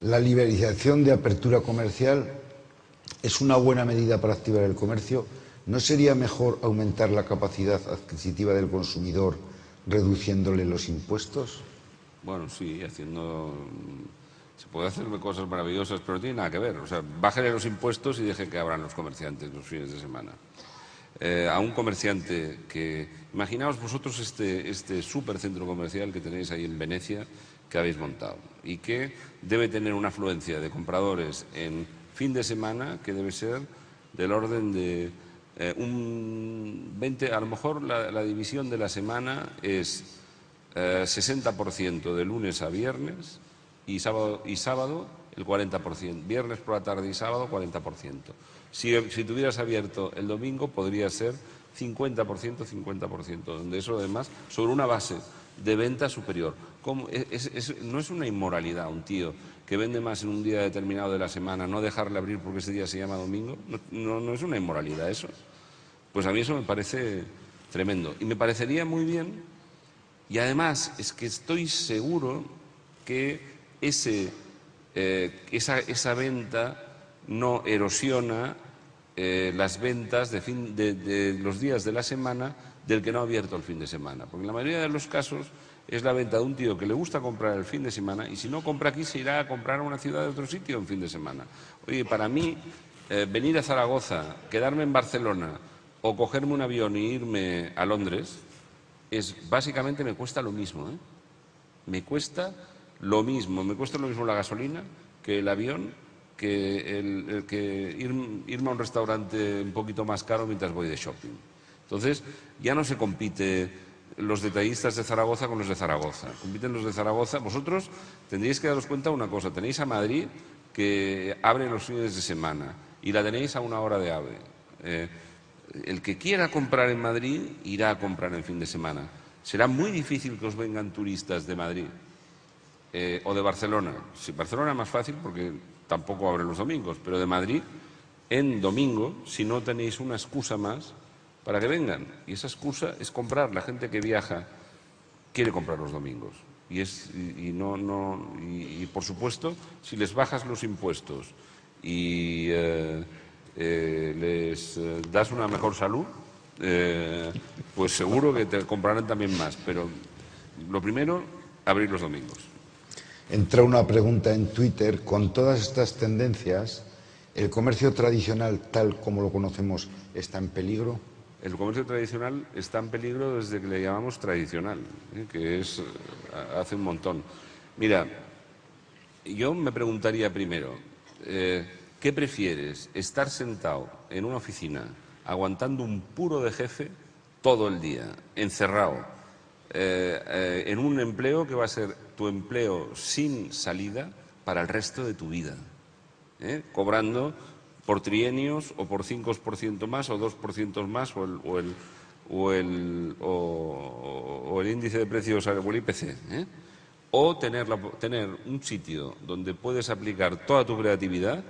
La liberalización de apertura comercial es una buena medida para activar el comercio. ¿No sería mejor aumentar la capacidad adquisitiva del consumidor reduciéndole los impuestos? Bueno, sí, se puede hacer cosas maravillosas, pero no tiene nada que ver. O sea, bájale los impuestos y deje que abran los comerciantes los fines de semana. A un comerciante que... Imaginaos vosotros este supercentro comercial que tenéis ahí en Venecia, que habéis montado, y que debe tener una afluencia de compradores en fin de semana que debe ser del orden de un 20... A lo mejor la división de la semana es 60% de lunes a viernes y sábado el 40%. Viernes por la tarde y sábado 40%. Si tuvieras abierto el domingo podría ser 50%, 50%, donde eso además sobre una base de venta superior. No es una inmoralidad un tío que vende más en un día determinado de la semana, no dejarle abrir porque ese día se llama domingo. No es una inmoralidad eso. Pues a mí eso me parece tremendo. Y me parecería muy bien, y además es que estoy seguro que esa venta no erosiona las ventas de los días de la semana del que no ha abierto el fin de semana. Porque en la mayoría de los casos es la venta de un tío que le gusta comprar el fin de semana y si no compra aquí se irá a comprar a una ciudad de otro sitio en fin de semana. Oye, para mí, venir a Zaragoza, quedarme en Barcelona o cogerme un avión e irme a Londres, básicamente me cuesta lo mismo, ¿eh? Me cuesta lo mismo la gasolina que el avión, que irme a un restaurante un poquito más caro mientras voy de shopping. Entonces, ya no se compite los detallistas de Zaragoza con los de Zaragoza. Compiten los de Zaragoza. Vosotros tendríais que daros cuenta de una cosa. Tenéis a Madrid, que abre los fines de semana, y la tenéis a 1 hora de AVE. El que quiera comprar en Madrid irá a comprar en fin de semana. Será muy difícil que os vengan turistas de Madrid o de Barcelona. Sí, Barcelona es más fácil porque tampoco abre los domingos, pero de Madrid en domingo, si no tenéis una excusa más para que vengan. Y esa excusa es comprar. La gente que viaja quiere comprar los domingos. Y por supuesto, si les bajas los impuestos y les das una mejor salud, pues seguro que te comprarán también más. Pero lo primero, abrir los domingos. Entra una pregunta en Twitter. Con todas estas tendencias, ¿el comercio tradicional, tal como lo conocemos, está en peligro? El comercio tradicional está en peligro desde que le llamamos tradicional, que es hace un montón. Mira, yo me preguntaría primero, ¿qué prefieres? ¿Estar sentado en una oficina aguantando un puro de jefe todo el día, encerrado, en un empleo que va a ser tu empleo sin salida para el resto de tu vida, cobrando por trienios o por 5% más o 2% más o el índice de precios o el IPC, o tener un sitio donde puedes aplicar toda tu creatividad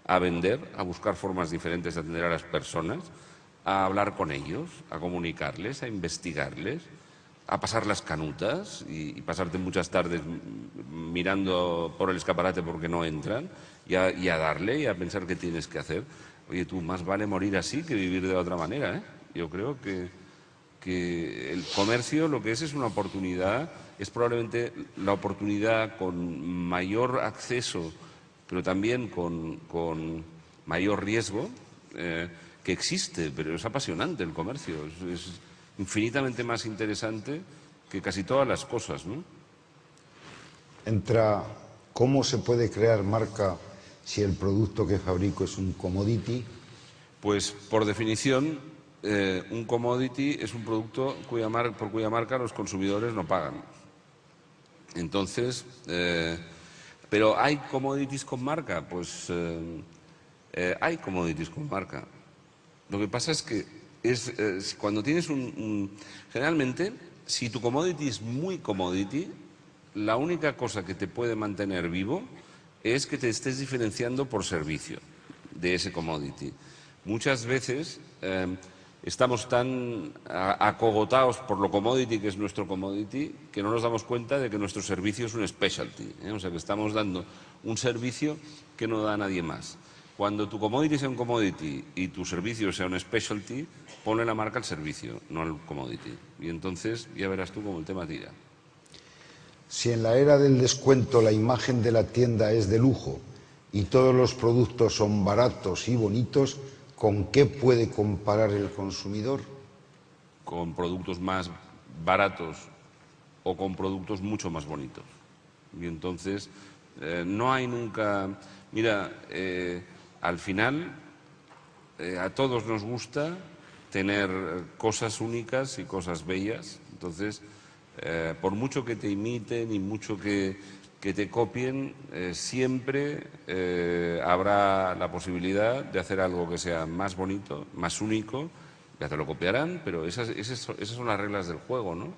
a vender, a buscar formas diferentes de atender a las personas, a hablar con ellos, a comunicarles, a investigarles, a pasar las canutas y pasarte muchas tardes mirando por el escaparate porque no entran y a darle y a pensar qué tienes que hacer. Oye, tú, más vale morir así que vivir de otra manera, ¿eh? Yo creo que el comercio lo que es una oportunidad, es probablemente la oportunidad con mayor acceso, pero también con mayor riesgo que existe, pero es apasionante el comercio, es infinitamente más interesante que casi todas las cosas, ¿no? Entra cómo se puede crear marca si el producto que fabrico es un commodity. Pues por definición, un commodity es un producto por cuya marca los consumidores no pagan. Entonces, ¿pero hay commodities con marca? Pues hay commodities con marca. Lo que pasa es que cuando tienes generalmente, si tu commodity es muy commodity, la única cosa que te puede mantener vivo es que te estés diferenciando por servicio de ese commodity. Muchas veces estamos tan acogotados por lo commodity que es nuestro commodity que no nos damos cuenta de que nuestro servicio es un specialty, ¿eh? O sea, que estamos dando un servicio que no da a nadie más. Cuando tu commodity sea un commodity y tu servicio sea un specialty, ponle la marca al servicio, no al commodity. Y entonces ya verás tú cómo el tema tira. Si en la era del descuento la imagen de la tienda es de lujo y todos los productos son baratos y bonitos, ¿con qué puede comparar el consumidor? Con productos más baratos o con productos mucho más bonitos. Y entonces no hay nunca... Mira, al final a todos nos gusta tener cosas únicas y cosas bellas. Entonces, por mucho que te imiten y mucho que te copien, siempre habrá la posibilidad de hacer algo que sea más bonito, más único. Ya te lo copiarán, pero esas son las reglas del juego, ¿no?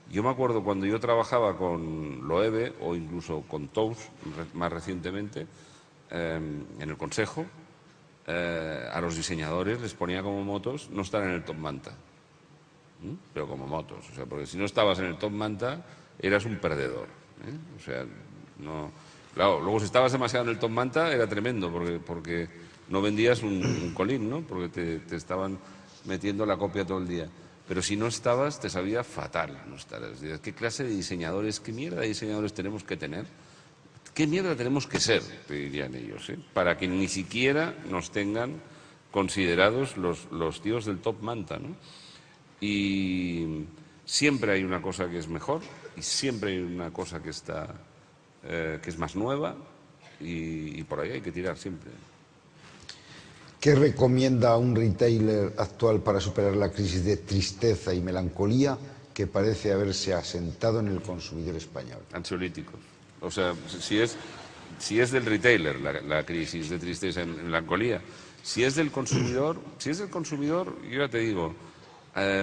Yo me acuerdo cuando yo trabajaba con Loewe o incluso con Tous más recientemente, en el Consejo, a los diseñadores les ponía como motos no estar en el top manta. Pero como motos, o sea, porque si no estabas en el top manta eras un perdedor, ¿eh? O sea, no... Claro, luego si estabas demasiado en el top manta era tremendo, porque no vendías un colín, ¿no? Porque te estaban metiendo la copia todo el día. Pero si no estabas, te sabía fatal no estar. ¿Qué clase de diseñadores, qué mierda de diseñadores tenemos que tener? ¿Qué mierda tenemos que ser? Te dirían ellos, ¿eh? Para que ni siquiera nos tengan considerados los tíos del top manta, ¿no? Y siempre hay una cosa que es mejor y siempre hay una cosa que está que es más nueva y por ahí hay que tirar siempre. ¿Qué recomienda a un retailer actual para superar la crisis de tristeza y melancolía que parece haberse asentado en el consumidor español? Ansiolíticos. O sea, si es del retailer la crisis de tristeza y melancolía, si es del consumidor, yo ya te digo,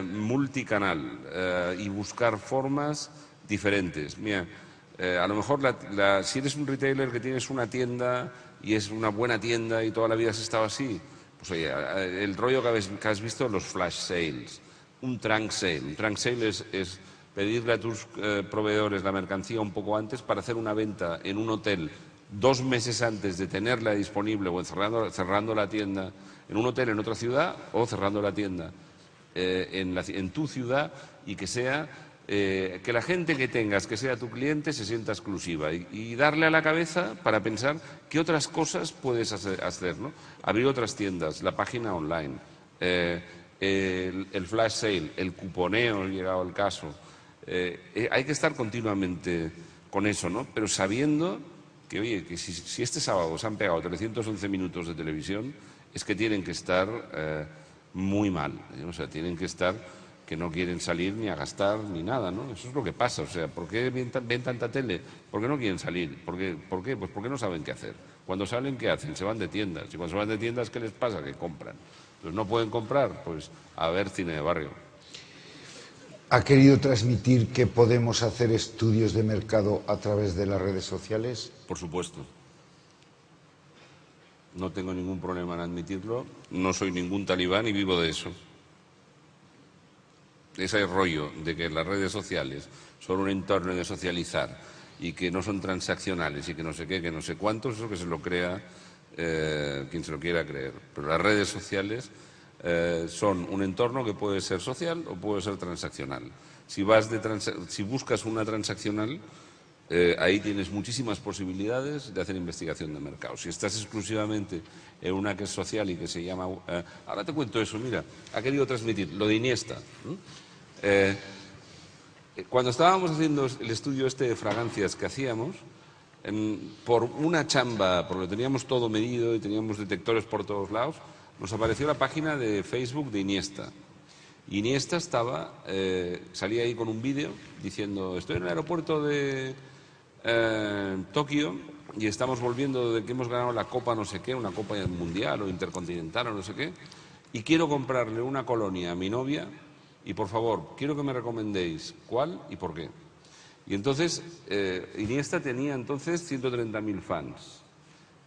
multicanal y buscar formas diferentes. Mira, a lo mejor si eres un retailer que tienes una tienda y es una buena tienda y toda la vida has estado así, pues oye, el rollo que has visto, los flash sales, un trunk sale. Un trunk sale es pedirle a tus proveedores la mercancía un poco antes para hacer una venta en un hotel 2 meses antes de tenerla disponible o cerrando la tienda en un hotel en otra ciudad o cerrando la tienda en tu ciudad y que sea que la gente que tengas que sea tu cliente se sienta exclusiva y darle a la cabeza para pensar qué otras cosas puedes hacer, ¿no? Abrir otras tiendas, la página online, el flash sale, el cuponeo, llegado el caso. Hay que estar continuamente con eso, ¿no? Pero sabiendo que, oye, que si este sábado se han pegado 311 minutos de televisión, es que tienen que estar muy mal, ¿eh? O sea, tienen que estar que no quieren salir ni a gastar ni nada, ¿no? Eso es lo que pasa. O sea, ¿por qué ven tanta tele? ¿Por qué no quieren salir? ¿Por qué? Pues porque no saben qué hacer. Cuando salen, ¿qué hacen? Se van de tiendas. Y cuando se van de tiendas, ¿qué les pasa? Que compran. Entonces, ¿no pueden comprar? Pues a ver cine de barrio. ¿Ha querido transmitir que podemos hacer estudios de mercado a través de las redes sociales? Por supuesto. No tengo ningún problema en admitirlo. No soy ningún talibán y vivo de eso. Ese rollo de que las redes sociales son un entorno de socializar y que no son transaccionales y que no sé qué, que no sé cuántos, eso que se lo crea quien se lo quiera creer. Pero las redes sociales son un entorno que puede ser social o puede ser transaccional. Si buscas una transaccional, ahí tienes muchísimas posibilidades de hacer investigación de mercado. Si estás exclusivamente en una que es social y que se llama... ahora te cuento eso, mira, ha querido transmitir lo de Iniesta. Cuando estábamos haciendo el estudio este de fragancias que hacíamos, por una chamba, porque teníamos todo medido y teníamos detectores por todos lados, nos apareció la página de Facebook de Iniesta. Iniesta salía ahí con un vídeo diciendo, estoy en el aeropuerto de Tokio y estamos volviendo de que hemos ganado la Copa no sé qué, una Copa Mundial o Intercontinental o no sé qué, y quiero comprarle una colonia a mi novia y por favor, quiero que me recomendéis cuál y por qué. Y entonces, Iniesta tenía entonces 130.000 fans.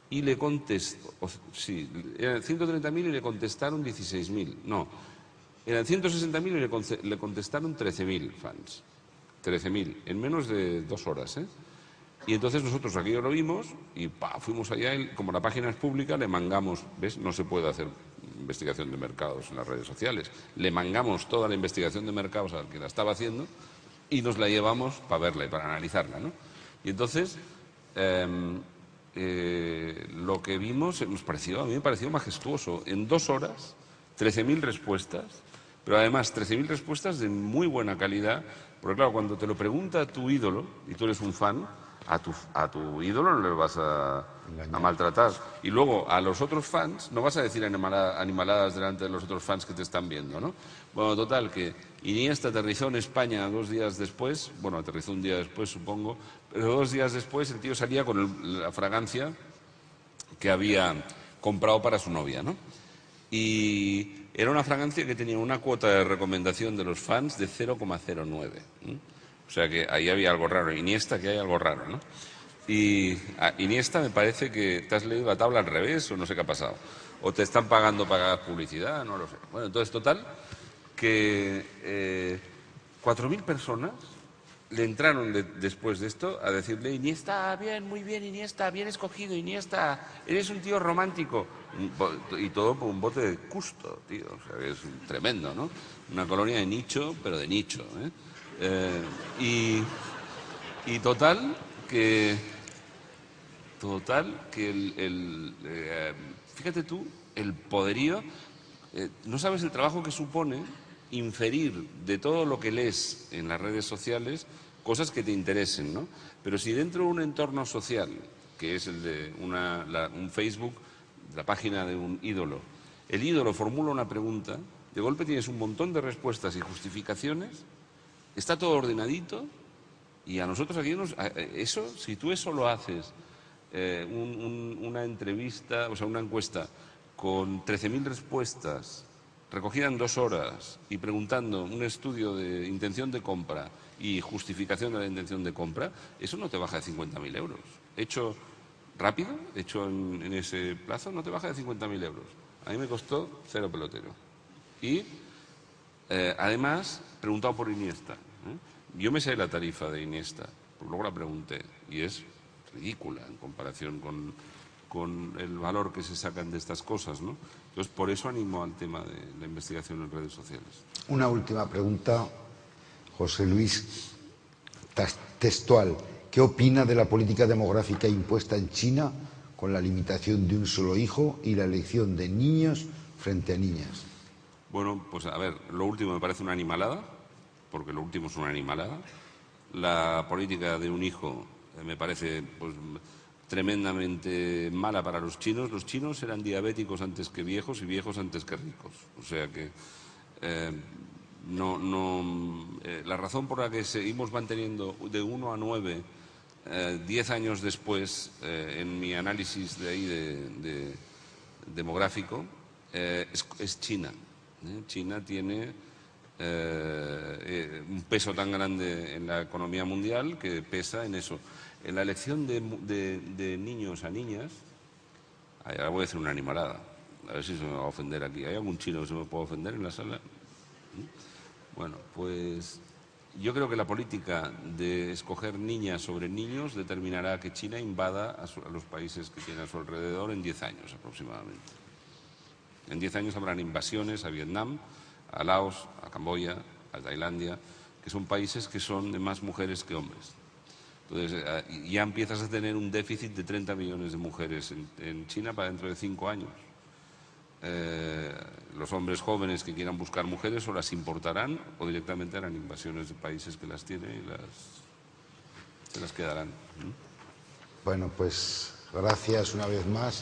y le contestó, sí, eran 130.000 y le contestaron 16.000, no, eran 160.000 y le contestaron 13.000 fans, 13.000, en menos de 2 horas, ¿eh? Y entonces nosotros aquello lo vimos y fuimos allá y como la página es pública le mangamos, ¿ves? No se puede hacer investigación de mercados en las redes sociales. Le mangamos toda la investigación de mercados al que la estaba haciendo y nos la llevamos para verla y para analizarla, ¿no? Y entonces lo que vimos a mí me pareció majestuoso. En 2 horas, 13.000 respuestas, pero además 13.000 respuestas de muy buena calidad, porque claro, cuando te lo pregunta tu ídolo y tú eres un fan, a tu ídolo no le vas a maltratar. Y luego a los otros fans no vas a decir animaladas delante de los otros fans que te están viendo, ¿no? Bueno, total, que Iniesta aterrizó en España 2 días después, bueno, aterrizó un día después, supongo, pero 2 días después el tío salía con la fragancia que había comprado para su novia, ¿no? Y era una fragancia que tenía una cuota de recomendación de los fans de 0,09. O sea que ahí había algo raro. Iniesta, que hay algo raro, ¿no? Y Iniesta me parece que te has leído la tabla al revés o no sé qué ha pasado. O te están pagando para hacer publicidad, no lo sé. Bueno, entonces, total, que 4.000 personas le entraron después de esto a decirle: Iniesta, bien, muy bien, Iniesta, bien escogido, Iniesta, eres un tío romántico. Y todo por un bote de Custo, tío. O sea, es tremendo, ¿no? Una colonia de nicho, pero de nicho, ¿eh? Y total que fíjate tú el poderío, no sabes el trabajo que supone inferir de todo lo que lees en las redes sociales cosas que te interesen, ¿no? Pero si dentro de un entorno social, que es el de un Facebook, la página de un ídolo, el ídolo formula una pregunta, de golpe tienes un montón de respuestas y justificaciones. Está todo ordenadito y a nosotros aquí si tú eso lo haces, una entrevista, o sea, una encuesta con 13.000 respuestas recogida en 2 horas y preguntando un estudio de intención de compra y justificación de la intención de compra, eso no te baja de 50.000 euros. Hecho rápido, hecho en ese plazo, no te baja de 50.000 euros. A mí me costó 0 pelotero. Y además, preguntado por Iniesta. Yo me sé la tarifa de Iniesta, pues luego la pregunté, y es ridícula en comparación con el valor que se sacan de estas cosas, ¿no? Entonces, por eso animo al tema de la investigación en redes sociales. Una última pregunta, José Luis, textual. ¿Qué opina de la política demográfica impuesta en China con la limitación de un solo hijo y la elección de niños frente a niñas? Bueno, pues a ver, lo último me parece una animalada, porque lo último es una animalada. La política de un hijo me parece pues tremendamente mala para los chinos. Los chinos eran diabéticos antes que viejos y viejos antes que ricos. O sea que la razón por la que seguimos manteniendo de 1 a 9, 10 años después, en mi análisis de ahí demográfico, es China. China tiene un peso tan grande en la economía mundial que pesa en eso. En la elección de niños a niñas, ahora voy a decir una animalada, a ver si se me va a ofender aquí. ¿Hay algún chino que se me pueda ofender en la sala? Bueno, pues yo creo que la política de escoger niñas sobre niños determinará que China invada a los países que tiene a su alrededor en 10 años aproximadamente. En 10 años habrán invasiones a Vietnam, a Laos, a Camboya, a Tailandia, que son países que son de más mujeres que hombres. Entonces ya empiezas a tener un déficit de 30 millones de mujeres en China para dentro de 5 años. Los hombres jóvenes que quieran buscar mujeres o las importarán o directamente harán invasiones de países que las tienen y se las quedarán. Bueno, pues gracias una vez más.